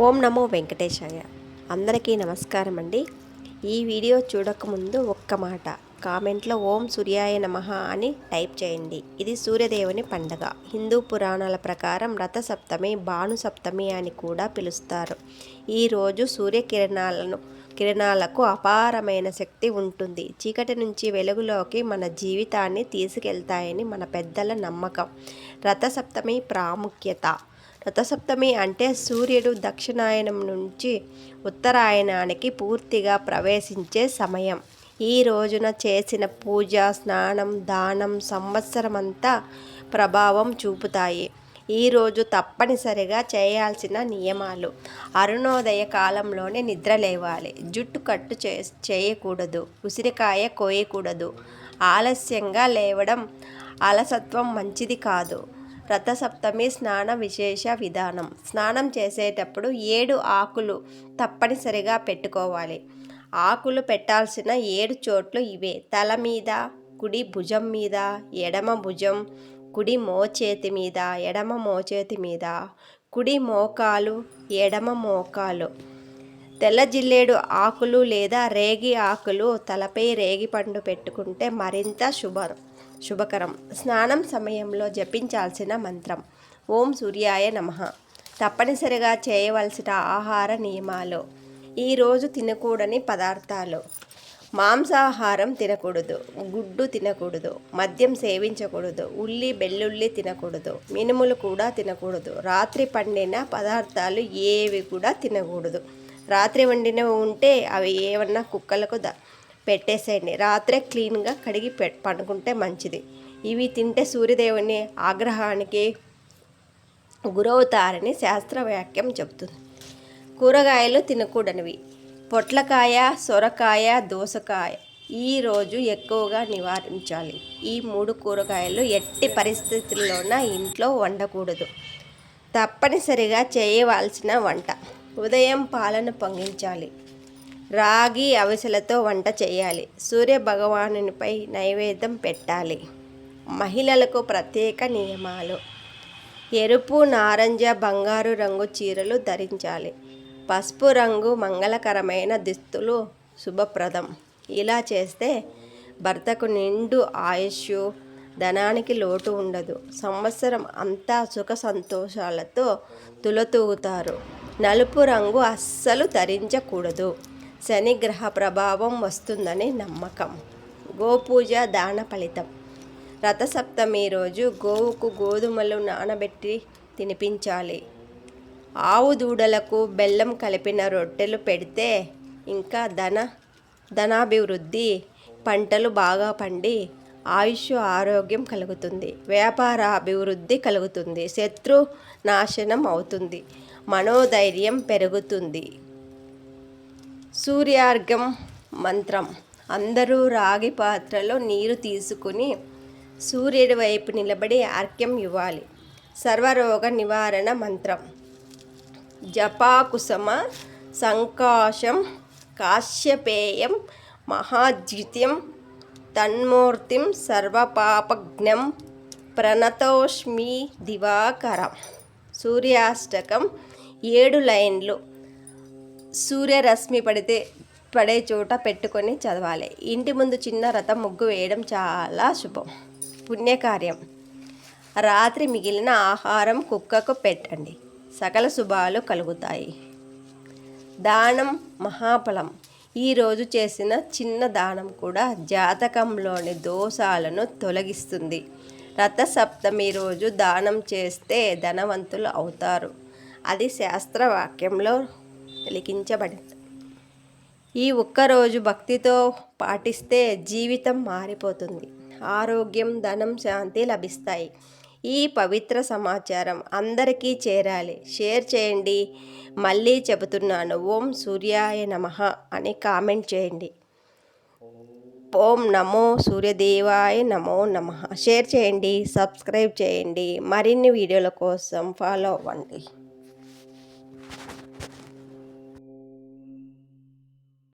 ఓం నమో వెంకటేశాయ. అందరికీ నమస్కారం అండి. ఈ వీడియో చూడకముందు ఒక్క మాట కామెంట్లో ఓం సూర్యాయ నమః అని టైప్ చేయండి. ఇది సూర్యదేవుని పండగ. హిందూ పురాణాల ప్రకారం రథసప్తమి, భానుసప్తమి అని కూడా పిలుస్తారు. ఈరోజు కిరణాలకు అపారమైన శక్తి ఉంటుంది. చీకటి నుంచి వెలుగులోకి మన జీవితాన్ని తీసుకెళ్తాయని మన పెద్దల నమ్మకం. రథసప్తమి ప్రాముఖ్యత. రథసప్తమి అంటే సూర్యుడు దక్షిణాయనం నుంచి ఉత్తరాయణానికి పూర్తిగా ప్రవేశించే సమయం. ఈ రోజున చేసిన పూజ, స్నానం, దానం సంవత్సరమంతా ప్రభావం చూపుతాయి. ఈరోజు తప్పనిసరిగా చేయాల్సిన నియమాలు: అరుణోదయ కాలంలోనే నిద్ర లేవాలి, జుట్టు కట్టు చేయకూడదు, ఉసిరికాయ కోయకూడదు, ఆలస్యంగా లేవడం అలసత్వం మంచిది కాదు. రథసప్తమి స్నాన విశేష విధానం. స్నానం చేసేటప్పుడు 7 ఆకులు తప్పనిసరిగా పెట్టుకోవాలి. ఆకులు పెట్టాల్సిన 7 చోట్లు ఇవే: తల మీద, కుడి భుజం మీద, ఎడమ భుజం, కుడి మోచేతి మీద, ఎడమ మోచేతి మీద, కుడి మోకాలు, ఎడమ మోకాలు. తెల్ల జిల్లేడు ఆకులు లేదా రేగి ఆకులు తలపై రేగిపండు పెట్టుకుంటే మరింత శుభకరం. స్నానం సమయంలో జపించాల్సిన మంత్రం: ఓం సూర్యాయ నమః. తప్పనిసరిగా చేయవలసిన ఆహార నియమాలు: ఈరోజు తినకూడని పదార్థాలు: మాంసాహారం తినకూడదు, గుడ్డు తినకూడదు, మద్యం సేవించకూడదు, ఉల్లి వెల్లుల్లి తినకూడదు, మినుములు కూడా తినకూడదు, రాత్రి పండిన పదార్థాలు ఏవి కూడా తినకూడదు. రాత్రి వండినవి ఉంటే అవి ఏమన్నా కుక్కలకు పెట్టేసేయండి. రాత్రే క్లీన్గా కడిగి పడుకుంటే మంచిది. ఇవి తింటే సూర్యదేవుని ఆగ్రహానికి గురవుతారని శాస్త్రవాక్యం చెబుతుంది. కూరగాయలు తినకూడనివి: పొట్లకాయ, సొరకాయ, దోసకాయ ఈరోజు ఎక్కువగా నివారించాలి. ఈ 3 కూరగాయలు ఎట్టి పరిస్థితుల్లోనూ ఇంట్లో వండకూడదు. తప్పనిసరిగా చేయవలసిన వంట: ఉదయం పాలను పొంగించాలి, రాగి అవిసెలతో వంట చేయాలి, సూర్య భగవానునిపై నైవేద్యం పెట్టాలి. మహిళలకు ప్రత్యేక నియమాలు: ఎరుపు, నారింజ, బంగారు రంగు చీరలు ధరించాలి. పసుపు రంగు మంగళకరమైన దుస్తులు శుభప్రదం. ఇలా చేస్తే భర్తకు నిండు ఆయుష్, ధనానికి లోటు ఉండదు. సంవత్సరం అంతా సుఖ సంతోషాలతో తులతూగుతారు. నలుపు రంగు అస్సలు ధరించకూడదు. శని గ్రహ ప్రభావం వస్తుందని నమ్మకం. గోపూజ దాన ఫలితం. రథసప్తమి రోజు గోవుకు గోధుమలు నానబెట్టి తినిపించాలి. ఆవు దూడలకు బెల్లం కలిపిన రొట్టెలు పెడితే ఇంకా ధనాభివృద్ధి, పంటలు బాగా పండి ఆయుష్ ఆరోగ్యం కలుగుతుంది. వ్యాపార అభివృద్ధి కలుగుతుంది. శత్రు నాశనం అవుతుంది. మనోధైర్యం పెరుగుతుంది. సూర్యార్ఘ్యం మంత్రం: అందరూ రాగి పాత్రలో నీరు తీసుకుని సూర్యుడి వైపు నిలబడి అర్ఘ్యం ఇవ్వాలి. సర్వరోగ నివారణ మంత్రం: జపాకుసుమ సంకాశం కాశ్యపేయం మహాద్యుత్యం తన్మూర్తిం సర్వపాపఘ్నం ప్రణతోష్మి దివాకరం. సూర్యాష్టకం 7 లైన్లు సూర్యరశ్మి పడే చోట పెట్టుకొని చదవాలి. ఇంటి ముందు చిన్న రథం ముగ్గు వేయడం చాలా శుభం, పుణ్యకార్యం. రాత్రి మిగిలిన ఆహారం కుక్కకు పెట్టండి, సకల శుభాలు కలుగుతాయి. దానం మహాఫలం. ఈరోజు చేసిన చిన్న దానం కూడా జాతకంలోని దోషాలను తొలగిస్తుంది. రథసప్తమి రోజు దానం చేస్తే ధనవంతులు అవుతారు. అది శాస్త్రవాక్యంలో లిఖించబడింది. ఈ ఒక్కరోజు భక్తితో పాటిస్తే జీవితం మారిపోతుంది. ఆరోగ్యం, ధనం, శాంతి లభిస్తాయి. ఈ పవిత్ర సమాచారం అందరికీ చేరాలి. షేర్ చేయండి. మళ్ళీ చెబుతున్నాను, ఓం సూర్యాయ నమః అని కామెంట్ చేయండి. ఓం నమో సూర్యదేవాయ నమో నమః. షేర్ చేయండి, సబ్స్క్రైబ్ చేయండి. మరిన్ని వీడియోల కోసం ఫాలో అవ్వండి.